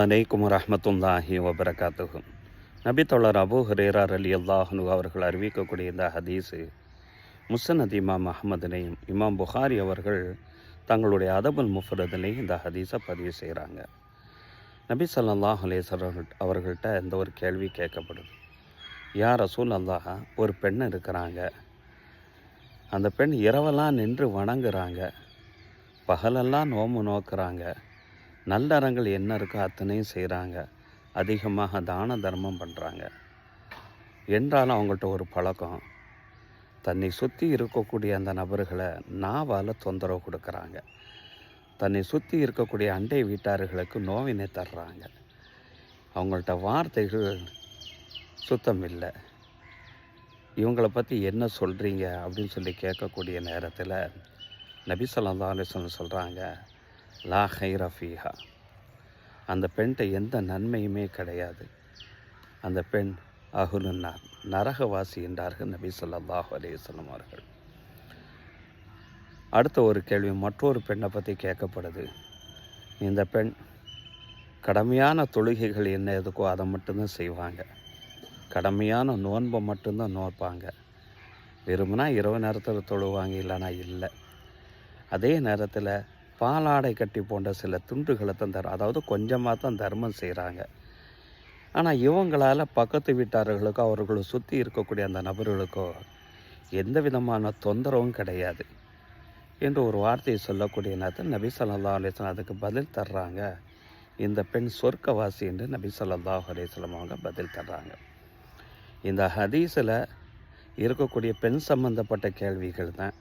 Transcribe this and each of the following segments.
அலைக்கும் வரஹ்மத்துல்லாஹி வபரகாத்துஹு. நபி தோழர் அபூ ஹுரைரா ரலியல்லாஹு அன்ஹு அவர்கள் அறிவிக்கக்கூடிய இந்த ஹதீஸு முஸ்னத் இமாம் அஹ்மதிலையும் இமாம் புகாரி அவர்கள் தங்களுடைய அதபுல் முஃபரதிலையும் இந்த ஹதீஸை பதிவு செய்கிறாங்க. நபி ஸல்லல்லாஹு அலைஹி வஸல்லம் அவர்கள்ட்ட இந்த ஒரு கேள்வி கேட்கப்படுது. யா ரசூல் அல்லாஹ், ஒரு பெண் இருக்கிறாங்க, அந்த பெண் இரவெல்லாம் நின்று வணங்குறாங்க, பகலெல்லாம் நோம்பு நோக்குறாங்க, நல்லறங்கள் என்ன இருக்கோ அத்தனையும் செய்கிறாங்க, அதிகமாக தான தர்மம் பண்ணுறாங்க. என்றாலும் அவங்கள்ட்ட ஒரு பழக்கம், தன்னை சுற்றி இருக்கக்கூடிய அந்த நபர்களை நாவால் தொந்தரவு கொடுக்குறாங்க, தன்னை சுற்றி இருக்கக்கூடிய அண்டை வீட்டார்களுக்கு நோவினை தர்றாங்க, அவங்கள்ட்ட வார்த்தைகள் சுத்தம் இல்லை. இவங்களை பற்றி என்ன சொல்கிறீங்க அப்படின்னு சொல்லி கேட்கக்கூடிய நேரத்தில் நபி ஸல்லல்லாஹு அலைஹி வஸல்லம் சொல்கிறாங்க, லா ஹைர ஃபீஹா, அந்த பெண்கிட்ட எந்த நன்மையுமே கிடையாது, அந்த பெண் அஹ்லுன்னார், நரகவாசி என்றார்கள் நபி ஸல்லல்லாஹு அலைஹி வஸல்லம் அவர்கள். அடுத்த ஒரு கேள்வி மற்றொரு பெண்ணை பற்றி கேட்கப்படுது. இந்த பெண் கடமையான தொழுகைகள் என்ன எதுக்கோ அதை மட்டும்தான் செய்வாங்க, கடமையான நோன்பை மட்டும்தான் நோற்பாங்க, விரும்பினா இரவு நேரத்தில் தொழுவாங்க, இல்லைனா இல்லை. அதே நேரத்தில் பாலாடை கட்டி போன்ற சில துண்டுகளை தான் அதாவது கொஞ்சமாக தான் தர்மம் செய்கிறாங்க. ஆனால் இவங்களால் பக்கத்து வீட்டார்களுக்கோ அவர்களை சுற்றி இருக்கக்கூடிய அந்த நபர்களுக்கோ எந்த விதமான தொந்தரவும் கிடையாது என்று ஒரு வார்த்தையை சொல்லக்கூடிய நேரத்தில் நபி ஸல்லல்லாஹு அலைஹி வஸல்லம் அதுக்கு பதில் தர்றாங்க, இந்த பெண் சொர்க்கவாசி என்று நபி ஸல்லல்லாஹு அலைஹி வஸல்லம் அவங்க பதில் தர்றாங்க. இந்த ஹதீஸில் இருக்கக்கூடிய பெண் சம்பந்தப்பட்ட கேள்விகள் தான்.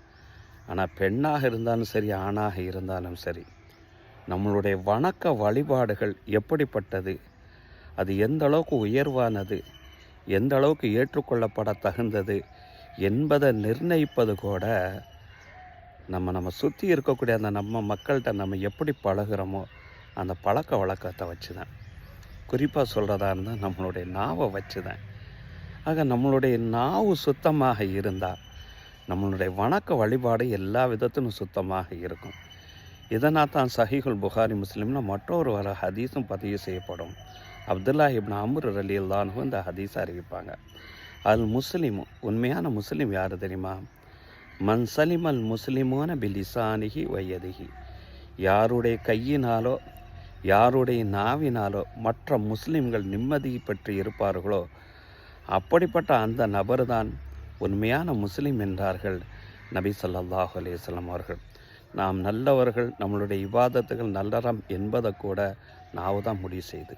ஆனால் பெண்ணாக இருந்தாலும் சரி, ஆணாக இருந்தாலும் சரி, நம்மளுடைய வணக்க வழிபாடுகள் எப்படிப்பட்டது, அது எந்த அளவுக்கு உயர்வானது, எந்த அளவுக்கு ஏற்றுக்கொள்ளப்பட தகுந்தது என்பதை நிர்ணயிப்பது கூட நம்ம சுற்றி இருக்கக்கூடிய அந்த நம்ம மக்கள்கிட்ட நம்ம எப்படி பழகிறோமோ அந்த பழக்க வழக்கத்தை வச்சு தான். குறிப்பாக சொல்கிறதா இருந்தால் நம்மளுடைய நாவை வச்சு தான். ஆக நம்மளுடைய நாவு சுத்தமாக இருந்தால் நம்மளுடைய வணக்க வழிபாடு எல்லா விதத்திலும் சுத்தமாக இருக்கும். இதனால் தான் சஹீஹுல் புகாரி முஸ்லிமில் மற்றொரு வர ஹதீஸும் பதிவு செய்யப்படும். அப்துல்லா இப்னு அம்ர் ரலியல்லாஹு அன்ஹு இந்த ஹதீஸை அறிவிப்பாங்க. அல் முஸ்லிமு, உண்மையான முஸ்லீம் யார் தெரியுமா? மன் சலிமல் முஸ்லிமோன பிலிசானிஹி வயதிஹி, யாருடைய கையினாலோ யாருடைய நாவினாலோ மற்ற முஸ்லிம்கள் நிம்மதி பெற்று இருப்பார்களோ அப்படிப்பட்ட அந்த நபர்தான் உண்மையான முஸ்லீம் என்றார்கள் நபி ஸல்லல்லாஹு அலைஹி வஸல்லம் அவர்கள். நாம் நல்லவர்கள், நம்மளுடைய இபாதத்துகள் நல்லறம் என்பதை கூட நாவு தான் முடிவு செய்து.